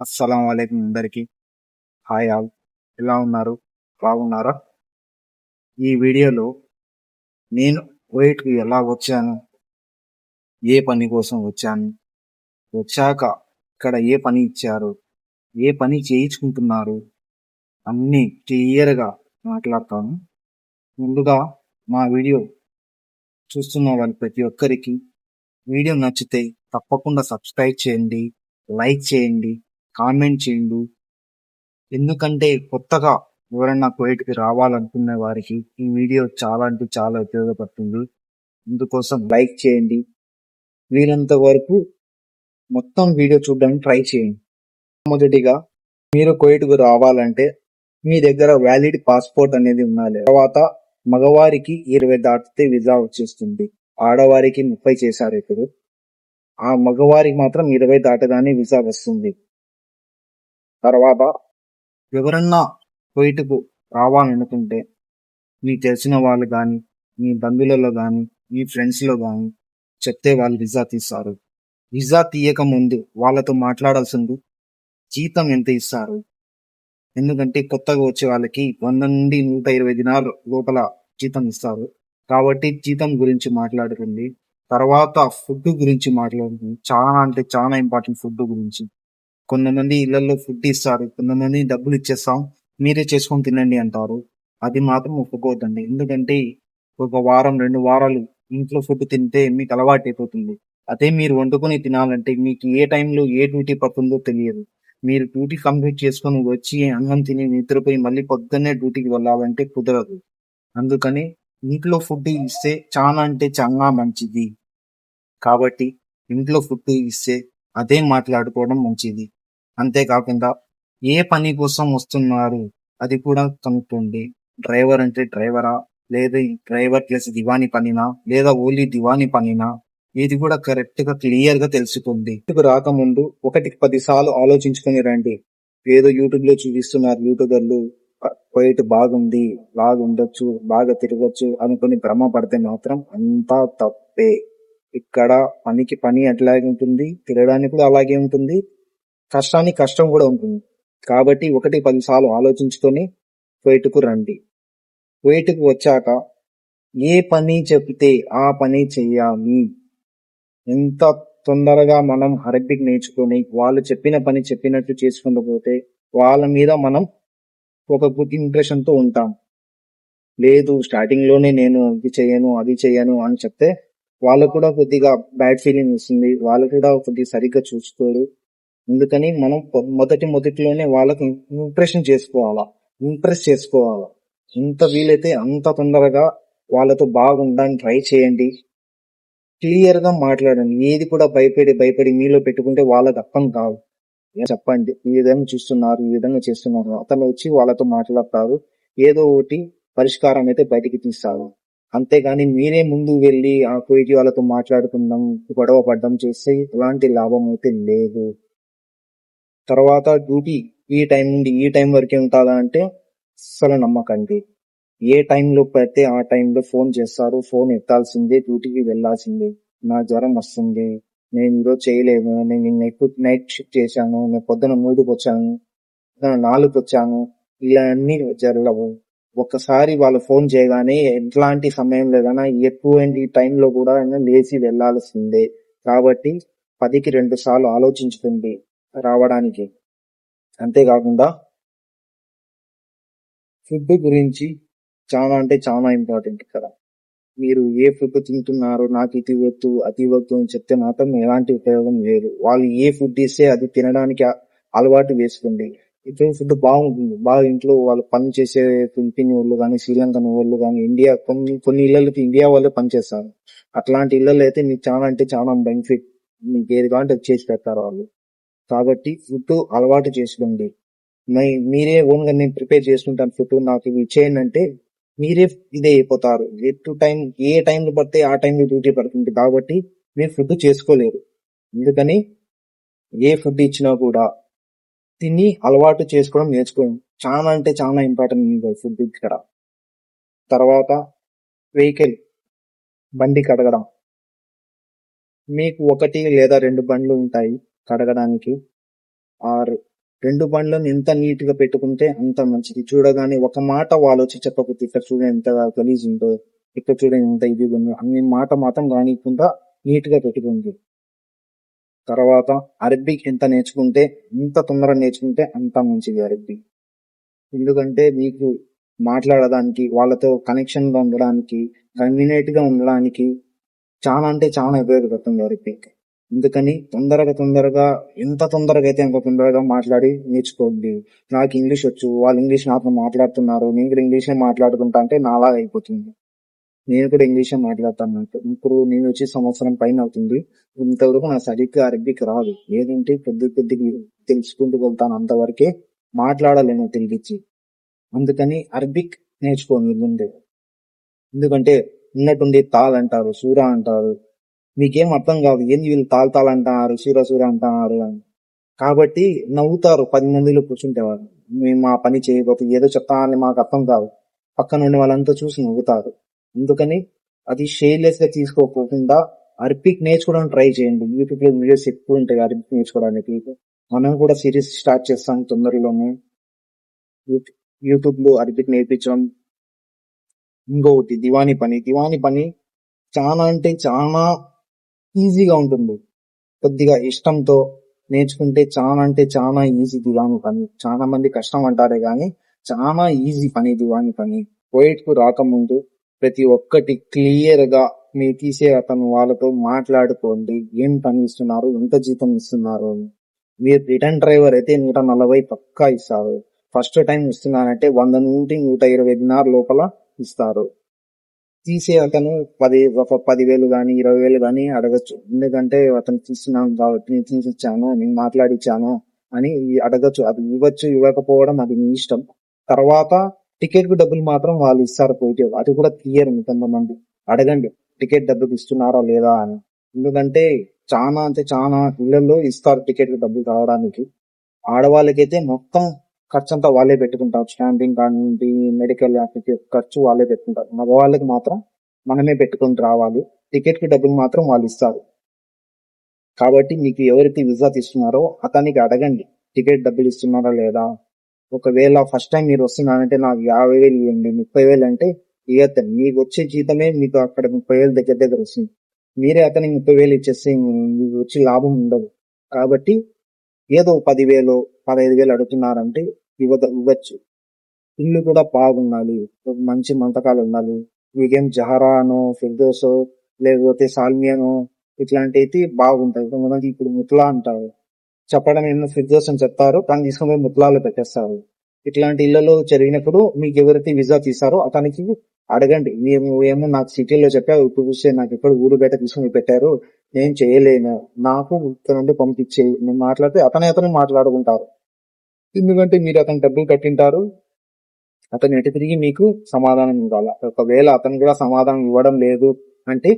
అస్సలం వాలేకుం అందరికి. Hi all. ఎలా ఉన్నారు? బాగున్నారా? ఈ వీడియోలో నేను కువైట్‌కి ఎలా వచ్చాను? ఏ పని కోసం వచ్చాను? వచ్చాక ఇక్కడ ఏ పని ఇచ్చారు? ఏ పని చేయించుకుంటున్నారు? అన్నీ క్లియర్‌గా మాట్లాడతాను. ముందుగా మా వీడియో చూస్తున్న వాళ్ళు ప్రతి ఒక్కరికి వీడియో నచ్చితే తప్పకుండా సబ్స్క్రైబ్ చేయండి, లైక్ చేయండి, కామెంట్ చేయండి. ఎందుకంటే కొత్తగా ఎవరైనా కువైట్‌కి రావాలనుకునే వారికి ఈ వీడియో చాలా అంటే చాలా ఉపయోగపడుతుంది. అందుకోసం లైక్ చేయండి. వీలైనంత వరకు మొత్తం వీడియో చూడడానికి ట్రై చేయండి. మొదటిగా మీరు కువైట్‌కు రావాలంటే మీ దగ్గర వ్యాలిడ్ పాస్‌పోర్ట్ అనేది ఉండాలి. తర్వాత మగవారికి 20 దాటితే వీసా వచ్చేస్తుంది. ఆడవారికి 30 చేశారు ఇప్పుడు. ఆ మగవారికి మాత్రం 20 దాటగానే వీసా వస్తుంది. తర్వాత ఎవరన్నా కువైట్‌కు రావాలనుకుంటే మీకు తెలిసిన వాళ్ళు గానీ, మీ బంధువులలో గానీ, మీ ఫ్రెండ్స్‌లో గానీ చెప్తే వాళ్ళు వీసా తీస్తారు. వీసా తీయక ముందు వాళ్ళతో మాట్లాడాల్సింది జీతం ఎంత ఇస్తారు? ఎందుకంటే కొత్తగా వచ్చే వాళ్ళకి 100 నుండి 120 దినాలు లోపల జీతం ఇస్తారు. కాబట్టి జీతం గురించి మాట్లాడుకోండి. తర్వాత ఫుడ్ గురించి మాట్లాడుకోండి. చాలా అంటే చాలా ఇంపార్టెంట్ ఫుడ్ గురించి. కొంతమంది ఇళ్లలో ఫుడ్ ఇస్తారు. కొంతమంది డబ్బులు ఇచ్చేస్తాం. మీరే చేసుకొని తినండి అంటారు. అది మాత్రం ఒప్పుకోవద్దండి. ఎందుకంటే ఒక వారం, 2 వారాలు ఇంట్లో ఫుడ్ తింటే మీకు అలవాటైపోతుంది. అదే మీరు వండుకొని తినాలంటే మీకు ఏ టైంలో ఏ డ్యూటీ పడుతుందో తెలియదు. మీరు డ్యూటీ కంప్లీట్ చేసుకొని వచ్చి అన్నం తిని నిద్రపోయి మళ్ళీ పొద్దున్నే డ్యూటీకి వెళ్ళాలంటే కుదరదు. అందుకని ఇంట్లో ఫుడ్ ఇస్తే చాలా అంటే చాలా మంచిది. కాబట్టి ఇంట్లో ఫుడ్ ఇస్తే అదే మాట్లాడుకోవడం మంచిది. అంతేకాకుండా ఏ పని కోసం వస్తున్నారు అది కూడా కనుక్కోండి. డ్రైవర్ అంటే డ్రైవరా? లేదా ఈ డ్రైవర్ ప్లస్ దివానీ పనినా? లేదా ఓన్లీ దివానీ పనినా? ఇది కూడా కరెక్ట్‌గా క్లియర్‌గా తెలుసుకోండి. ఇంటికి రాకముందు ఒకటికి 10 సార్లు ఆలోచించుకొని రండి. ఏదో యూట్యూబ్‌లో చూపిస్తున్నారు యూట్యూబర్లు కువైట్ బాగుంది, బాగుండొచ్చు, బాగా తిరగొచ్చు అనుకుని భ్రమ పడితే మాత్రం అంతా తప్పే. ఇక్కడ పనికి పని అట్లాగే ఉంటుంది, తిరగడానికి కూడా అలాగే ఉంటుంది, కష్టానికి కష్టం కూడా ఉంటుంది. కాబట్టి 10 సార్లు ఆలోచించుకొని కువైట్‌కు రండి. కువైట్‌కు వచ్చాక ఏ పని చెప్తే ఆ పని చెయ్యాలి. ఎంత తొందరగా మనం అరబిక్ నేర్చుకొని వాళ్ళు చెప్పిన పని చెప్పినట్టు చేసుకుంటూ పోతే వాళ్ళ మీద మనం ఒక గుడ్ ఇంప్రెషన్‌తో ఉంటాం. లేదు స్టార్టింగ్ లోనే నేను ఇది చెయ్యను, అది చెయ్యను అని చెప్తే వాళ్ళకు కూడా కొద్దిగా బ్యాడ్ ఫీలింగ్ వస్తుంది. వాళ్ళు కూడా కొద్దిగా సరిగ్గా చూసుకోరు. అందుకని మనం మొదటిలోనే వాళ్ళకి ఇంప్రెస్ చేసుకోవాలా. ఎంత వీలైతే అంత తొందరగా వాళ్ళతో బాగుండడానికి ట్రై చేయండి. క్లియర్ గా మాట్లాడండి. ఏది కూడా భయపడి మీలో పెట్టుకుంటే వాళ్ళకి అర్థం కాదు. చెప్పండి, ఈ విధంగా చూస్తున్నారు, ఈ విధంగా చేస్తున్నారు. అతను వచ్చి వాళ్ళతో మాట్లాడతారు. ఏదో ఒకటి పరిష్కారం అయితే బయటికి తీస్తారు. అంతేగాని మీరే ముందు వెళ్ళి ఆ కువైటీ వాళ్ళతో మాట్లాడుకుందాం, గొడవ పడ్డం చేస్తే ఎలాంటి లాభం అయితే లేదు. తర్వాత డ్యూటీ ఈ టైం నుండి ఈ టైం వరకే ఉంటుందా అంటే అస్సలు నమ్మకండి. ఏ టైంలో పడితే ఆ టైంలో ఫోన్ చేస్తారు. ఫోన్ ఎత్తాల్సిందే, డ్యూటీకి వెళ్ళాల్సిందే. నా జ్వరం వస్తుంది, నేను ఈరోజు చేయలేను, నేను నిన్న ఎక్కువ నైట్ షిఫ్ట్ చేశాను, నేను పొద్దున 3కి వచ్చాను, 4కి వచ్చాను, ఇలా అన్ని జరగవు. ఒక్కసారి వాళ్ళు ఫోన్ చేయగానే ఎట్లాంటి సమయంలో కానీ ఎటువంటి టైంలో కూడా లేచి వెళ్ళాల్సిందే. కాబట్టి 10కి 2 సార్లు ఆలోచించుకోండి రావడానికి. అంతేకాకుండా ఫుడ్ గురించి చాలా అంటే చాలా ఇంపార్టెంట్ కదా. మీరు ఏ ఫుడ్ తింటున్నారో నాకు ఇది వద్దు అది వద్దు అని చెప్తే మాత్రం ఎలాంటి ఉపయోగం లేదు. వాళ్ళు ఏ ఫుడ్ ఇస్తే అది తినడానికి అలవాటు వేసుకోండి. ఇప్పుడు ఫుడ్ బాగుంటుంది, బాగా ఇంట్లో వాళ్ళు పని చేసే ఫిలిపిన్ వాళ్ళు కానీ, శ్రీలంకన్ వాళ్ళు కానీ, ఇండియా కొన్ని ఇళ్ళకి ఇండియా వాళ్ళే పనిచేస్తారు. అట్లాంటి ఇళ్ళలో అయితే మీకు చాలా అంటే చాలా బెనిఫిట్. మీకు ఏది కావాలంటే అది చేసి పెడతారు వాళ్ళు. కాబట్టి ఫుడ్ అలవాటు చేసుకోండి. మీరే ఓన్ గా నేను ప్రిపేర్ చేసుకుంటాను ఫుడ్, నాకు ఇవి ఇచ్చేయండి అంటే మీరే ఇదే అయిపోతారు. ఏ టైంలో పడితే ఆ టైంలో డ్యూటీ పడుతుంది. కాబట్టి మీరు ఫుడ్ చేసుకోలేరు. అందుకని ఏ ఫుడ్ ఇచ్చినా కూడా తిని అలవాటు చేసుకోవడం నేర్చుకోండి. చాలా అంటే చాలా ఇంపార్టెంట్ ఫుడ్ ఇక్కడ. తర్వాత వెహికల్, బండి కడగడం. మీకు 1 లేదా 2 బండ్లు ఉంటాయి కడగడానికి. ఆరు 2 బండ్లను ఎంత నీట్ గా పెట్టుకుంటే అంత మంచిది. చూడగానే ఒక మాట వాళ్ళు వచ్చి చెప్పకపోతే ఇక్కడ చూడండి ఎంత గలీజ్ ఉందో, ఇక్కడ చూడండి ఎంత ఇది ఉందో అన్ని మాట మాత్రం రానికుండా నీట్ గా పెట్టుకుంది. తర్వాత అరబిక్ ఎంత నేర్చుకుంటే ఎంత తొందరగా నేర్చుకుంటే అంత మంచిది అరబిక్. ఎందుకంటే మీకు మాట్లాడడానికి వాళ్ళతో కనెక్షన్ గా ఉండడానికి కన్వీనియంట్ గా ఉండడానికి చాలా అంటే చాలా ఉపయోగపడుతుంది అరబిక్. అందుకని తొందరగా ఎంత తొందరగా అయితే అంత తొందరగా మాట్లాడి నేర్చుకోండి. నాకు ఇంగ్లీష్ వచ్చు, వాళ్ళు ఇంగ్లీష్ నాతో మాట్లాడుతున్నారు, నేను కూడా ఇంగ్లీష్ మాట్లాడుకుంటా అంటే నాలాగా అయిపోతుంది. నేను కూడా ఇంగ్లీషే మాట్లాడతాను. ఇప్పుడు నేను వచ్చి సంవత్సరం పైన అవుతుంది. ఇంతవరకు నా సరిగ్గా అరబిక్ రాదు. ఏదంటే కొద్దిగా తెలుసుకుంటూ వెళ్తాను, అంతవరకే మాట్లాడలేను తిరిగిచ్చి. అందుకని అరబిక్ నేర్చుకోండి ముందే. ఎందుకంటే ఉన్నట్టుండి తాల్ అంటారు, సూరా అంటారు, మీకేం అర్థం కాదు. ఏంది వీళ్ళు తాల్ అంటారు, సూర అంటున్నారు అని. కాబట్టి నవ్వుతారు 10 మందిలో కూర్చుంటే వాళ్ళు. మేము మా పని చేయకపోతే ఏదో చెప్తా అని మాకు అర్థం కాదు. పక్కన ఉండే వాళ్ళంతా చూసి నవ్వుతారు. అందుకని అది షేర్లెస్ గా తీసుకోకుండా అరబిక్ నేర్చుకోవడానికి ట్రై చేయండి. యూట్యూబ్ లో వీడియోస్ ఎక్కువ ఉంటాయి అరబిక్ నేర్చుకోవడానికి. మనం కూడా సిరీస్ స్టార్ట్ చేస్తాం తొందరలోనే. యూట్యూబ్ లో అరబిక్ నేర్పించడం. ఇంకొకటి దివానీ పని చాలా అంటే చాలా ఈజీగా ఉంటుంది. కొద్దిగా ఇష్టంతో నేర్చుకుంటే చాలా అంటే చాలా ఈజీ దివాని పని. చాలా మంది కష్టం అంటారే గాని చాలా ఈజీ పని దివాని పని. పోయిట్ కు రాకముందు ప్రతి ఒక్కటి క్లియర్ గా మీ తీసే అతను వాళ్ళతో మాట్లాడుకోండి. ఏం పని ఇస్తున్నారు, ఎంత జీతం ఇస్తున్నారు. మీరు రిటర్న్ డ్రైవర్ అయితే 140 పక్కా ఇస్తారు. ఫస్ట్ టైం ఇస్తున్నానంటే 100 నుండి 120 దినార్ లోపల ఇస్తారు. తీసే అతను 10,000 గాని 20,000 గాని అడగచ్చు. ఎందుకంటే అతను తీస్తున్నాను కాబట్టి నేను తీసిచ్చాను, నేను మాట్లాడిచ్చాను అని అడగచ్చు. అది ఇవ్వచ్చు, ఇవ్వకపోవడం అది మీ ఇష్టం. తర్వాత టికెట్ కు డబ్బులు మాత్రం వాళ్ళు ఇస్తారు పోయితే. అది కూడా క్లియర్ కొంతమంది అడగండి టికెట్ డబ్బులు ఇస్తున్నారా లేదా అని. ఎందుకంటే చాలా అంటే చాలా ఇళ్లలో ఇస్తారు టికెట్ కు డబ్బులు రావడానికి. ఆడవాళ్ళకైతే మొత్తం ఖర్చు అంతా వాళ్ళే పెట్టుకుంటారు. స్టాంపింగ్ కార్డ్ నుండి మెడికల్ ఖర్చు వాళ్ళే పెట్టుకుంటారు. మగవాళ్ళకి మాత్రం మనమే పెట్టుకుని రావాలి. టికెట్ కి డబ్బులు మాత్రం వాళ్ళు ఇస్తారు. కాబట్టి మీకు ఎవరైతే వీసా తీస్తున్నారో అతనికి అడగండి టికెట్ డబ్బులు ఇస్తున్నారా లేదా. ఒకవేళ ఫస్ట్ టైం మీరు వస్తున్నారంటే నాకు 50,000 ఇవ్వండి, 30,000 అంటే ఇవ్వద్దండి. మీకు వచ్చే జీతమే మీకు అక్కడ 30,000 దగ్గర వస్తుంది. మీరే అతనికి 30,000 ఇచ్చేస్తే మీకు వచ్చే లాభం ఉండదు. కాబట్టి ఏదో 10,000 15,000 అడుగుతున్నారంటే ఇవ్వచ్చు. ఇల్లు కూడా బాగుండాలి, మంచి మంతకాలు ఉండాలి. మీకేం జహరానో ఫిర్దోసో లేకపోతే సాల్మియానో ఇట్లాంటి అయితే బాగుంటాయి. కొంతమంది ఇప్పుడు ముత్లా అంటారు, చెప్పడం ఏమో ఫిర్దోస్ అని చెప్తారు కానీ తీసుకుని ముత్లాలు పెట్టేస్తారు. ఇట్లాంటి ఇళ్లలో జరిగినప్పుడు మీకు ఎవరైతే వీసా తీసారో అతనికి అడగండి. మేము ఏమో నాకు సిటీలో చెప్పా, ఇప్పుడు చూస్తే నాకు ఎక్కడ ఊరు బయట తీసుకుని పెట్టారు, నేను చేయలేను, నాకు ఇక్కడ నుండి పంపించేయి నేను మాట్లాడితే అతను మాట్లాడుకుంటారు. ఎందుకంటే మీరు అతను డబ్బులు కట్టింటారు, అతను ఎటు తిరిగి మీకు సమాధానం ఇవ్వాలి. ఒకవేళ అతను కూడా సమాధానం ఇవ్వడం లేదు అంటే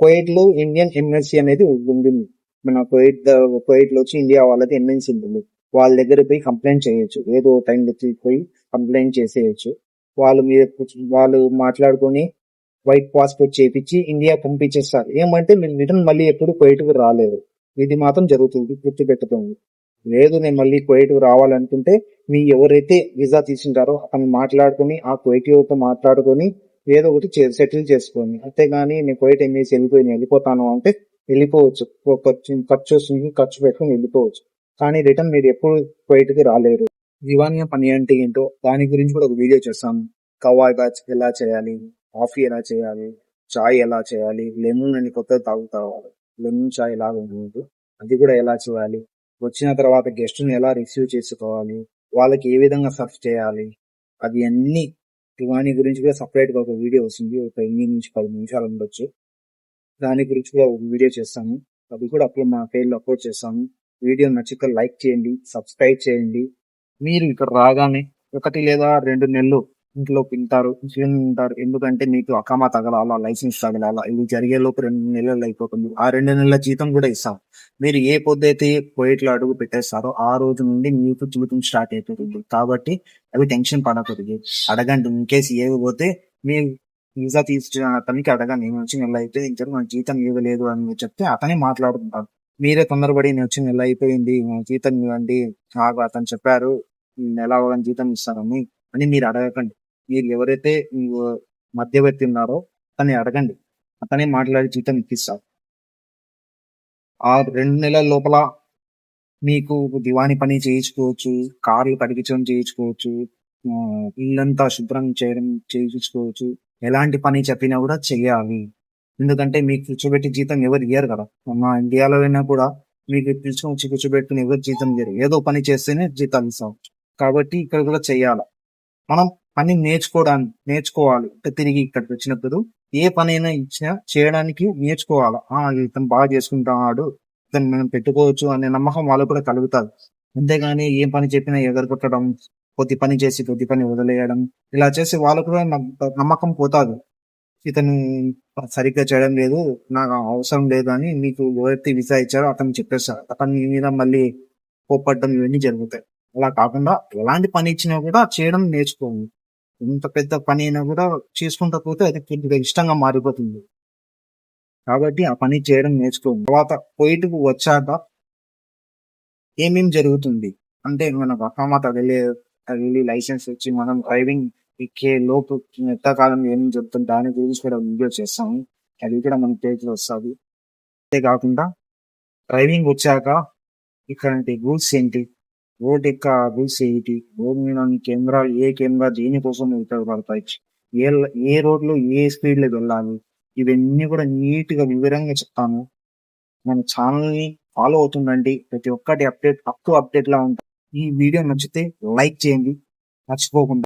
కువైట్ లో ఇండియన్ ఎంఎస్సి అనేది ఉంటుంది. మన కువైట్ లో వచ్చి ఇండియా వాళ్ళది ఎంఎన్సీ ఉంటుంది. వాళ్ళ దగ్గర పోయి కంప్లైంట్ చేయొచ్చు. ఏదో టైంలో పోయి కంప్లైంట్ చేసేయచ్చు. వాళ్ళు మాట్లాడుకొని వైట్ పాస్పోర్ట్ చేపించి ఇండియా పంపించేస్తారు. ఏమంటే మీరు రిటర్న్ మళ్ళీ ఎప్పుడు కువైట్ కు రాలేదు. ఇది మాత్రం జరుగుతుంది, గుర్తుపెట్టుతుంది. లేదు నేను మళ్ళీ కువైట్ కు రావాలనుకుంటే మీ ఎవరైతే వీసా తీసుకుంటారో అతను మాట్లాడుకుని ఆ కువైటీతో మాట్లాడుకొని ఏదో ఒకటి సెటిల్ చేసుకోండి. అంతేగాని నేను కువైట్ ఎంఏసి వెళ్ళిపోతాను అంటే వెళ్ళిపోవచ్చు. ఖర్చు వస్తుంది, ఖర్చు పెట్టుకుని వెళ్ళిపోవచ్చు. కానీ రిటర్న్ మీరు ఎప్పుడు కువైట్ కి రాలేరు. దివానియా పని అంటే ఏంటో దాని గురించి కూడా ఒక వీడియో చేస్తాను. కవాయ్ బ్యాచ్ ఎలా చేయాలి, కాఫీ ఎలా చేయాలి, చాయ్ ఎలా చేయాలి, లెమన్ అని కొత్త తాగుతారు, లెమన్ చాయ్ ఎలాగ ఉంటుంది అది కూడా ఎలా చేయాలి, వచ్చిన తర్వాత గెస్ట్ ని ఎలా రిసీవ్ చేసుకోవాలి, వాళ్ళకి ఏ విధంగా సర్వ్ చేయాలి, అది అన్ని దివానీ గురించి కూడా సపరేట్ గా ఒక వీడియో వస్తుంది. ఒక 8 నుంచి 10 నిమిషాలు ఉండొచ్చు. దాని గురించి కూడా ఒక వీడియో చేస్తాను. అది కూడా అప్పుడు మా పేజ్ లో అప్లోడ్ చేస్తాను. వీడియో నచ్చితే లైక్ చేయండి, సబ్స్క్రైబ్ చేయండి. మీరు ఇక్కడ రాగానే 1 లేదా 2 నెలలు ఇంట్లో ఉంటారు. ఎందుకంటే మీకు అకామా తగలాలా, లైసెన్స్ తగలాలా, ఇవి జరిగే లోపు 2 నెలలు అయిపోతుంది. ఆ 2 నెలల జీతం కూడా ఇస్తాం. మీరు ఏ పొద్దుైతే కువైట్లో అడుగు పెట్టేస్తారో ఆ రోజు నుండి మీకు జీవితం స్టార్ట్ అయిపోతుంది. కాబట్టి అవి టెన్షన్ పడకూడదు. అడగండి. ఇన్ కేసు ఏకపోతే మీ వీసా తీసుకున్న అతనికి అడగండి. నేను వచ్చి నెల అయితే ఇంకా మన జీతం ఇవ్వలేదు అని చెప్తే అతనే మాట్లాడుకుంటారు. మీరే తొందరపడి నేను వచ్చి నెల అయిపోయింది నా జీతం ఇవ్వండి, నాకు అతను చెప్పారు ఈ నెల అవగానే జీతం ఇస్తారని అని మీరు అడగకండి. మీరు ఎవరైతే మధ్యవర్తి ఉన్నారో అతన్ని అడగండి, అతనే మాట్లాడి జీతం ఇప్పిస్తారు. ఆ 2 నెలల లోపల మీకు దివాణి పని చేయించుకోవచ్చు, కార్లు కడిగించడం చేయించుకోవచ్చు, ఇల్లంతా శుభ్రం చేయడం చేయించుకోవచ్చు. ఎలాంటి పని చెప్పినా కూడా చెయ్యాలి. ఎందుకంటే మీకు కూర్చోబెట్టి జీతం ఎవరు ఇయ్యరు కదా! మన ఇండియాలో అయినా కూడా మీకు పిలుచుకొని వచ్చి కూర్చోబెట్టుకొని ఎవరు జీతం ఇయ్యరు. ఏదో పని చేస్తేనే జీతాలు ఇస్తాం. కాబట్టి ఇక్కడ కూడా చెయ్యాల. మనం పని నేర్చుకోవాలి. అంటే తిరిగి ఇక్కడికి వచ్చినప్పుడు ఏ పనైనా ఇచ్చినా చేయడానికి నేర్చుకోవాల. ఇతను బాగా చేసుకుంటున్నాడు, ఇతన్ని మనం పెట్టుకోవచ్చు అనే నమ్మకం వాళ్ళకు కూడా కలుగుతాది. అంతేగాని ఏం పని చెప్పినా ఎగరగొట్టడం, కొద్ది పని చేసి కొద్ది పని వదిలేయడం, ఇలా చేసి వాళ్ళకు కూడా నమ్మకం పోతాది. ఇతను సరిగ్గా చేయడం లేదు, నాకు అవసరం లేదు అని మీకు ఎవరైతే వీసా ఇచ్చారో అతను చెప్పేస్తారు. అతను మీ మీద మళ్ళీ కోప్పడడం ఇవన్నీ జరుగుతాయి. అలా కాకుండా ఎలాంటి పని ఇచ్చినా కూడా చేయడం నేర్చుకోండి. ఎంత పెద్ద పని అయినా కూడా చేసుకుంటా పోతే అది కొద్దిగా ఇష్టంగా మారిపోతుంది. కాబట్టి ఆ పని చేయడం నేర్చుకోండి. తర్వాత కువైట్‌కు వచ్చాక ఏమేం జరుగుతుంది అంటే మనకు అహ్మద్ వెళ్ళి లైసెన్స్ వచ్చి మనం డ్రైవింగ్ ఎక్కే లోపు ఎంతకాలం ఏం జరుగుతుంది దాని గురించి కూడా వీడియో చేస్తాము. అది కూడా మన పేజ్‌లో వస్తది. అంతేకాకుండా డ్రైవింగ్ వచ్చాక ఇక్కడంటి రూల్స్ ఏంటి? రోడ్ యొక్క రూల్స్ ఏంటి? రోడ్ మీద కెమెరాలు ఏ కెమెరా దేనికోసం ఉపయోగపడతాయి? ఏ ఏ రోడ్‌లో ఏ స్పీడ్‌లో వెళ్ళాలి? ఇవన్నీ కూడా నీట్‌గా వివరంగా చెప్తాను. మన ఛానల్‌ని ఫాలో అవుతుండండి. ప్రతి ఒక్కటి అప్ టు అప్డేట్‌లా ఉంటాయి. ఈ వీడియో నచ్చితే లైక్ చేయండి మర్చిపోకుండా.